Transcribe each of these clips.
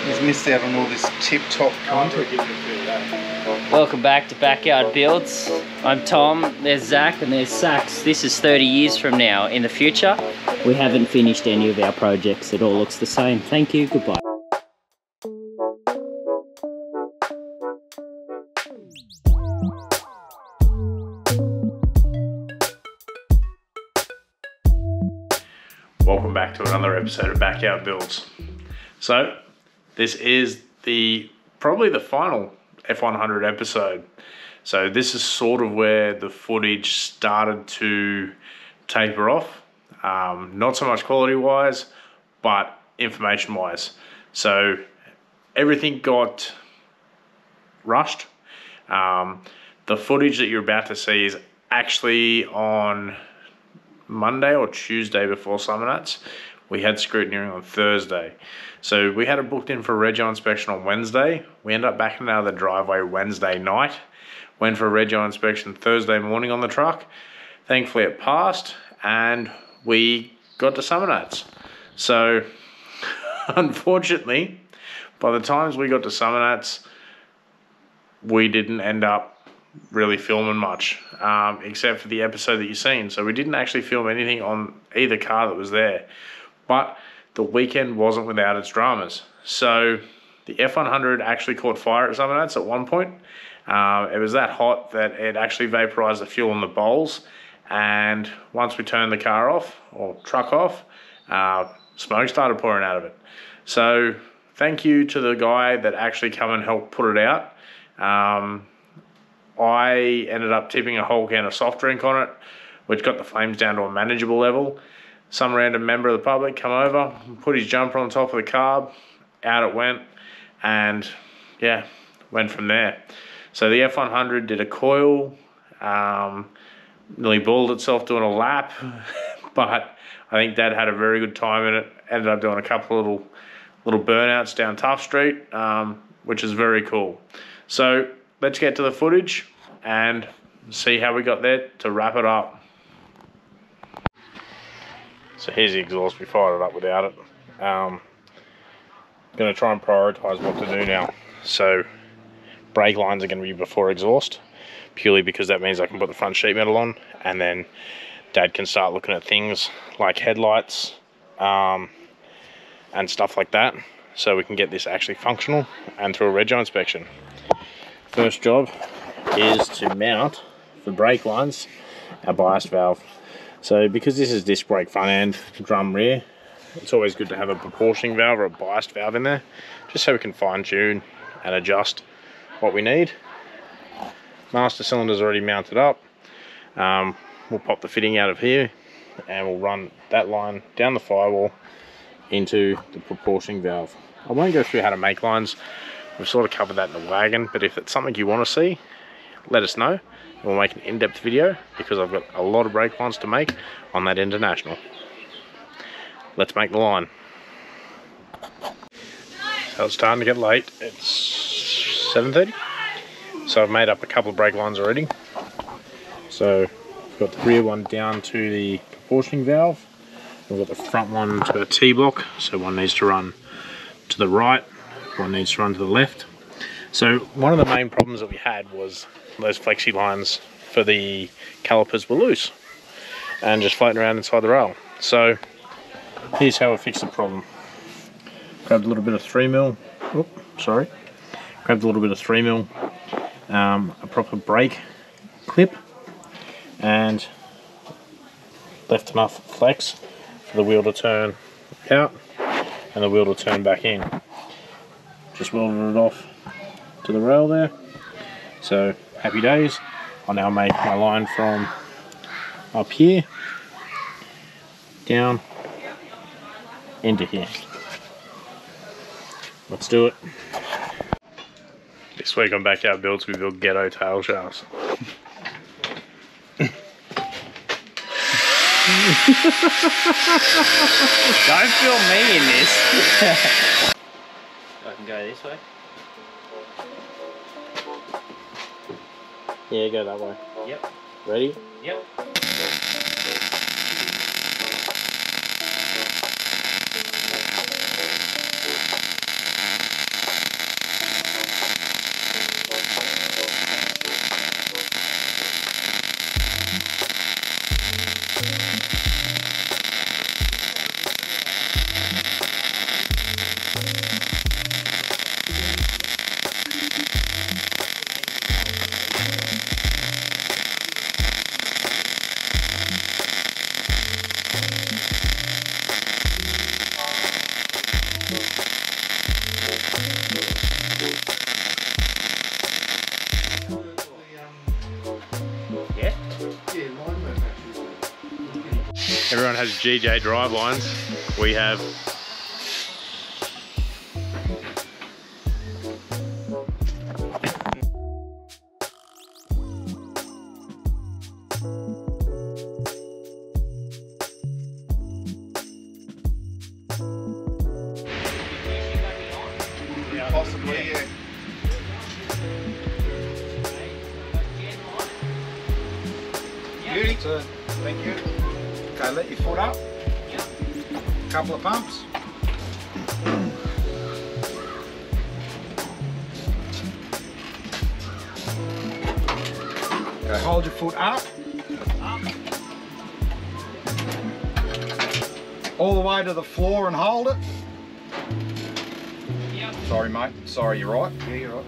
He's missed out on all this tip-top content. Welcome back to Backyard Builds. I'm Tom, there's Zach, and there's Sax. This is 30 years from now. In the future, we haven't finished any of our projects. It all looks the same. Thank you, goodbye. Welcome back to another episode of Backyard Builds. So, this is probably the final F100 episode. So this is sort of where the footage started to taper off. Not so much quality-wise, but information-wise. So everything got rushed. The footage that you're about to see is actually on Monday or Tuesday before Summernats. We had scrutineering on Thursday. So we had it booked in for a rego inspection on Wednesday. We ended up backing out of the driveway Wednesday night. Went for a rego inspection Thursday morning on the truck. Thankfully it passed and we got to Summernats. So unfortunately, by the times we got to Summernats, we didn't end up really filming much, except for the episode that you've seen. So we didn't actually film anything on either car that was there. But the weekend wasn't without its dramas. So the F100 actually caught fire at Summernats at one point. It was that hot that it actually vaporized the fuel in the bowls. And once we turned the car off, or truck off, smoke started pouring out of it. So thank you to the guy that actually come and helped put it out. I ended up tipping a whole can of soft drink on it, which got the flames down to a manageable level. Some random member of the public come over, put his jumper on top of the carb, out it went, and yeah, went from there. So the F100 did a coil, nearly boiled itself doing a lap, but I think Dad had a very good time in it. Ended up doing a couple of little burnouts down Tough Street, which is very cool. So let's get to the footage and see how we got there to wrap it up. So here's the exhaust. We fired it up without it. Going to try and prioritise what to do now. So brake lines are going to be before exhaust, purely because that means I can put the front sheet metal on, and then Dad can start looking at things like headlights and stuff like that, so we can get this actually functional and through a rego inspection. First job is to mount the brake lines, our bias valve. So because this is disc brake front end, drum rear, it's always good to have a proportioning valve or a biased valve in there, just so we can fine tune and adjust what we need. Master cylinder's already mounted up. We'll pop the fitting out of here and we'll run that line down the firewall into the proportioning valve. I won't go through how to make lines. We've sort of covered that in the wagon, but if it's something you want to see, let us know. We'll make an in-depth video because I've got a lot of brake lines to make on that International. Let's make the line. So it's starting to get late. It's 7:30. So I've made up a couple of brake lines already. So we've got the rear one down to the proportioning valve. We've got the front one to a T-block. So one needs to run to the right, one needs to run to the left. So one of the main problems that we had was those flexi lines for the calipers were loose and just floating around inside the rail. So here's how we fixed the problem. Grabbed a little bit of 3mm, grabbed a little bit of 3mm, a proper brake clip, and left enough flex for the wheel to turn out and the wheel to turn back in. Just welded it off to the rail there. So happy days. I'll now make my line from up here down into here. Let's do it. This week on Backyard Builds we build ghetto tail shafts. Don't film me in this. I can go this way. Yeah, go that way. Yep. Ready? Yep. guys, GJ Drivelines. We have Possibly, yeah. Beauty. So, thank you. Okay, let your foot up. Couple of pumps. Okay, hold your foot up. All the way to the floor and hold it. Sorry, mate. Sorry, you're right. Yeah, you're right.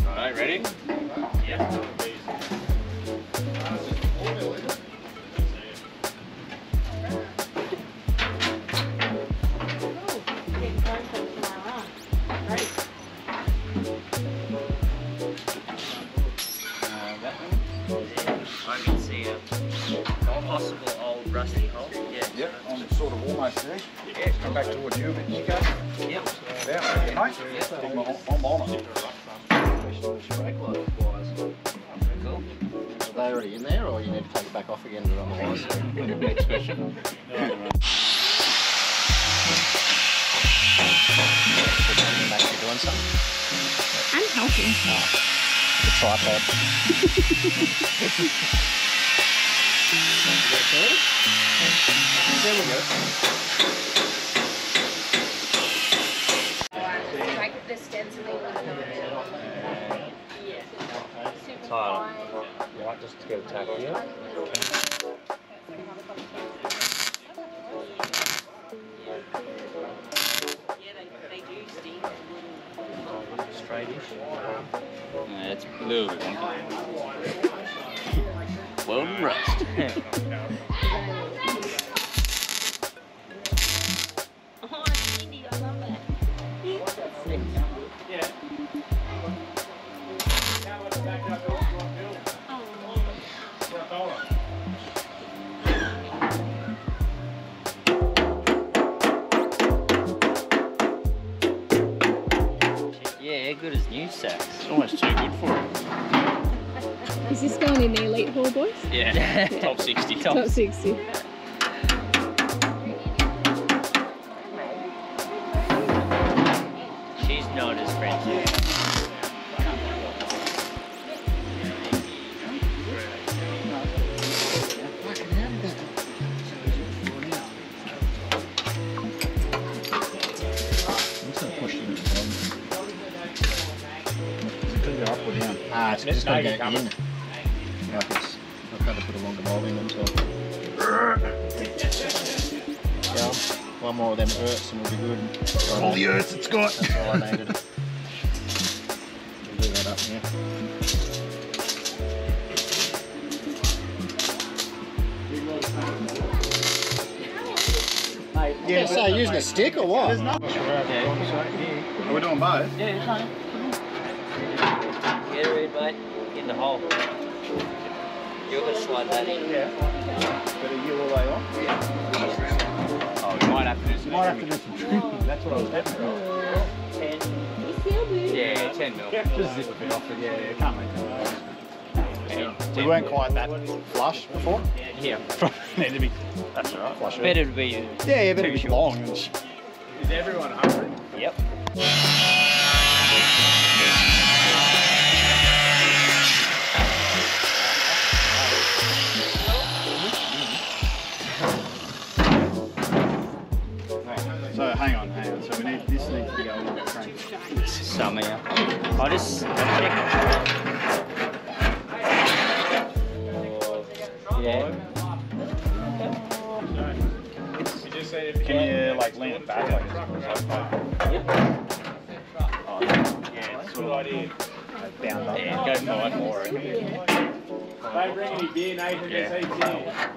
Alright, ready? Yeah. I can see a possible old rusty hole. Yeah. Yep, I'm sort of almost there. Yeah. Come back towards you a bit, Nico. Yep. There, okay, mate. I'm on it. Cool. Are they already in there, or you need to take it back off again and on the wires? Next question. Back to doing something. I'm helping. The tripod. There we go. Like the stenciling was Title. Right, just to get a tack here. They do steam. Straightish. Yeah, it's a little bit wonky. Welding rust. Oh, it's Cindy, I love that. Yeah. Yeah, good as new sacks. It's almost too good for it. Is this going in the elite hall, boys? Yeah, top 60. Top 60. She's not as friendly. Up or down? Ah, it's just going to go in. Like it's, I've got to put a longer bowl in them, so. Yeah, one more of them earths and we'll be good. All the earths it's got. That's all I needed. We'll do that up here. Yeah, so using a stick or what? Are we doing both? Yeah, it's fine. Get it ready, mate. In the hole. You're going to slide that in. Yeah. Better you all the way on? Yeah. Oh, we might have to do some. You might have to do some trimming. That's what I was getting at. 10. Yeah, 10 mil. Just zip a bit off it. Yeah, can't make it. We weren't quite that flush before. Yeah. Need to be. That's alright. Flush Better to be. Yeah, better be Too long. Is everyone hungry? Yep. So hang on. So we need this needs to go in the crank. Some here. I'll just check. Yeah. Can you like lean it back like this? Yep. Oh, yeah, it's sort of bound up. Yeah, go for it more. Don't bring any beer, Nathan. Yeah. Just eat beer.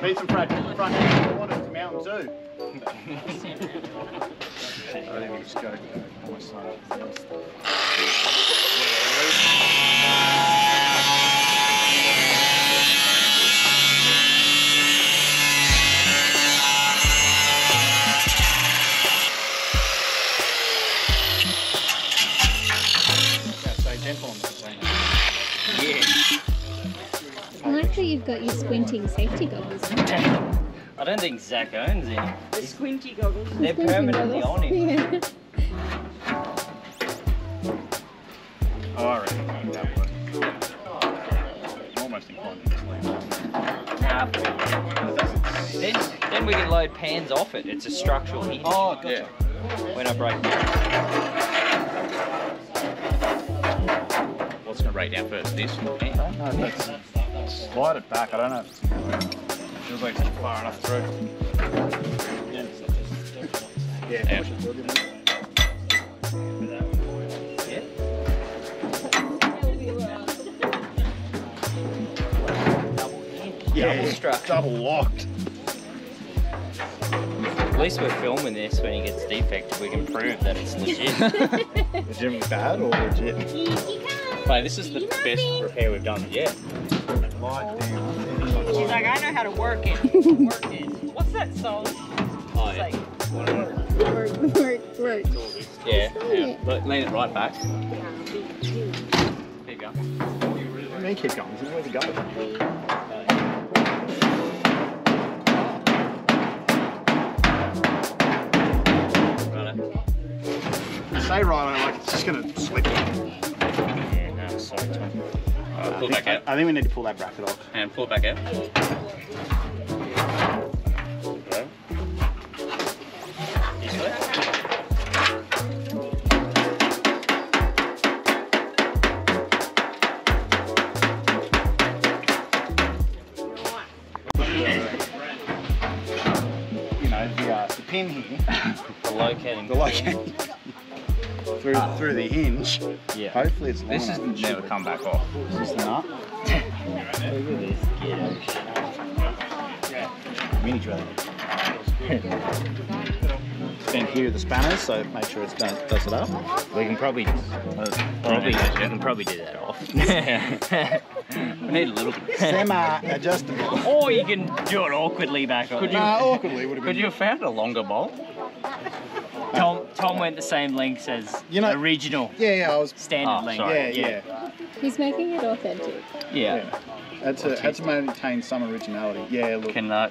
Need some front end quarters to Mountain Zoo. I think we just go on my side first. I like that you've got your squinting safety goggles on. I don't think Zach owns any. The squinty goggles. They're permanently on him. Yeah. Oh, I reckon that works. I'm almost inclined to just leave it. Then we can load pans off it. It's a structural hinge. Oh, gotcha. Yeah. When I break down. What's going to break down first? This? I don't know if that's... Slide it back, I don't know if it's going to work. Feels like it's far enough through. Yeah, push it through a bit more. Yeah, double locked. At least we're filming this when he gets defective. We can prove that it's legit. Legit bad or legit? Mate, this is the best repair we've done yet. Light down. She's like, I know how to work it. Work it. What's that song? Oh, It's yeah. like, Work. Yeah. But lean it right back. There you go. Let me keep going. There's nowhere to go. Say right, like it's just going to slip. Yeah, no, sorry, Tom. Pull it back out. I think we need to pull that bracket off. And pull it back out. You know, the pin here, The locating. the locating through the hinge. Yeah. Hopefully it's long This is enough. never come back off. Is this the nut? Look at this. Get out. Mini drill. Then here are the spanners, so make sure it's does it up. We can probably do that off. We need a little bit. Semi-adjustable. Or you can do it awkwardly back on. Awkwardly would have been. Could you have found a longer bolt? Tom went the same length as original Yeah, I was. standard length. sorry. Yeah. He's making it authentic. Yeah. Had to maintain some originality. Yeah, look. Can I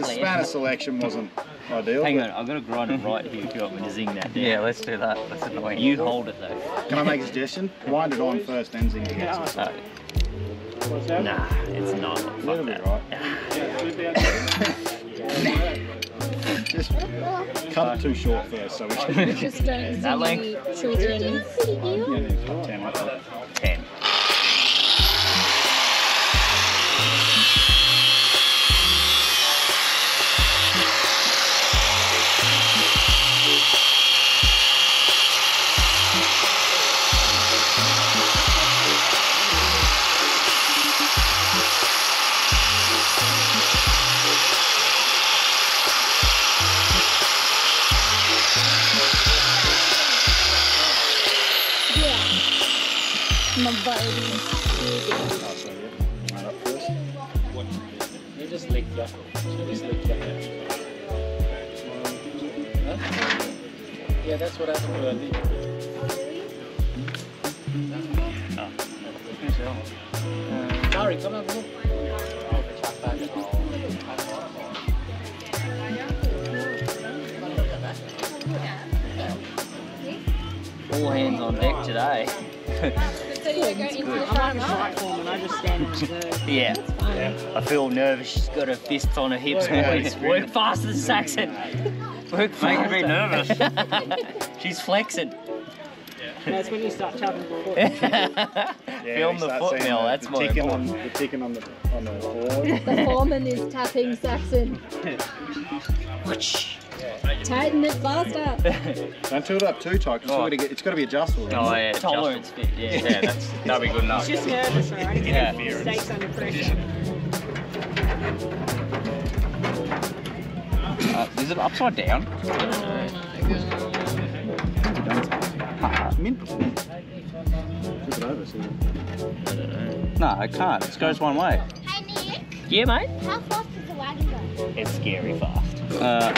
Spanner selection wasn't ideal. Hang but on, I'm gonna grind it right here if you want me to zing that down. Yeah, let's do that. That's annoying. You hold it though. Can I make a suggestion? Wind it on first, then zing it again. Nah, it's not. It'll be right. Just cut it too short first, so we can. Just don't That zing length? any children. Yeah, 10, I thought. 10. My body. Oh, so yeah. Right up first. You just lick that. Yeah, that's what happened to I think. Sorry, come on, come All hands on deck today. I'm on a platform and I just stand and observe. Yeah. I feel nervous. She's got her fists on her hips. Boys. Work faster, Saxon. Work faster. Make me nervous. She's flexing. That's when you start tapping the foot. Film the foot mill. That's more important. The ticking on the board. The foreman is tapping Saxon. Tighten it faster. Don't tilt it up too tight, because it's got to be adjustable. Oh, yeah. Tolerance fit, yeah. Yeah, that'll be good enough. He's just nervous, right? Yeah. Mistakes under pressure. Is it upside down? Mint. Flip it over, see. No, it can't. It goes one way. Hey Nick, Yeah, mate. how fast does the wagon go? It's scary fast.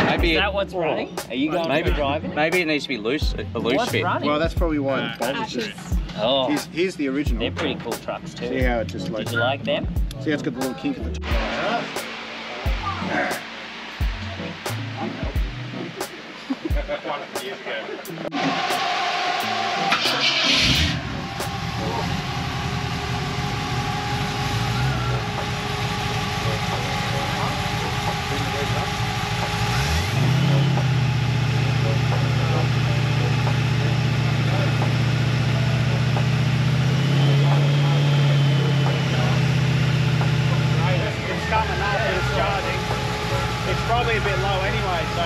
Maybe Is that what's running? Are you going maybe for driving? Maybe it needs to be loose. A loose What's fit. running? Well, that's probably why the bolt is Ashes. just... Oh, Here's the original. they're pretty cool trucks too. See how it just like... Did you like them? See how it's got the little kink at the top. It's coming up, it's charging. It's probably a bit low anyway, so.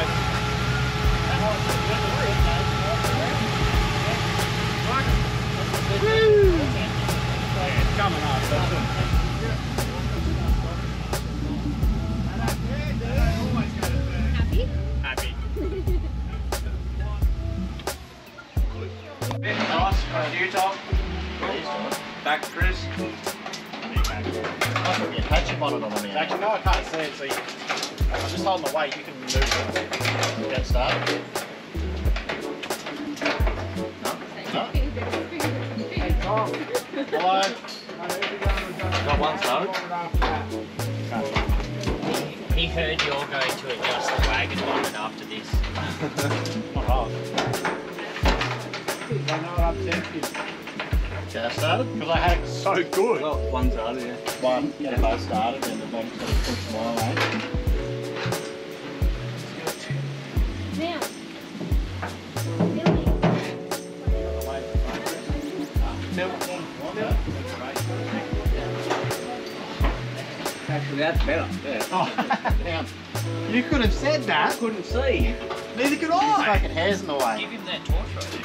Yeah, it's coming up. That's it. Happy? Happy. Nice. You, Tom. Back to Chris. Hatchet bonnet on the end. Actually, no, I can't see it, so I'm just holding the weight, you can move it. Get started. Hello? Got one started. He heard you're going to adjust the wagon bonnet after this. Get started. Because I had it so good. Well, one started, yeah. One, get it both started, and the bont's got to push my way. Now. Actually, that's better. Yeah. You could have said that. Couldn't see. Neither could His I. fucking hair's in the way. Give him that torch right.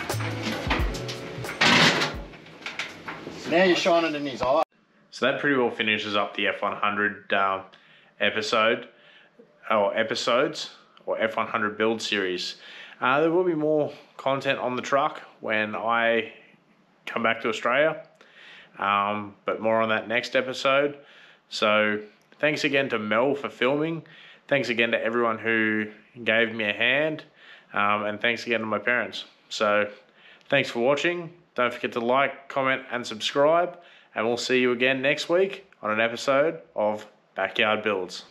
Now you're shining in his eye. So that pretty well finishes up the F100 episodes, or F100 build series. There will be more content on the truck when I come back to Australia, but more on that next episode. So thanks again to Mel for filming. Thanks again to everyone who gave me a hand, and thanks again to my parents. So thanks for watching. Don't forget to like, comment and subscribe, and we'll see you again next week on an episode of Backyard Builds.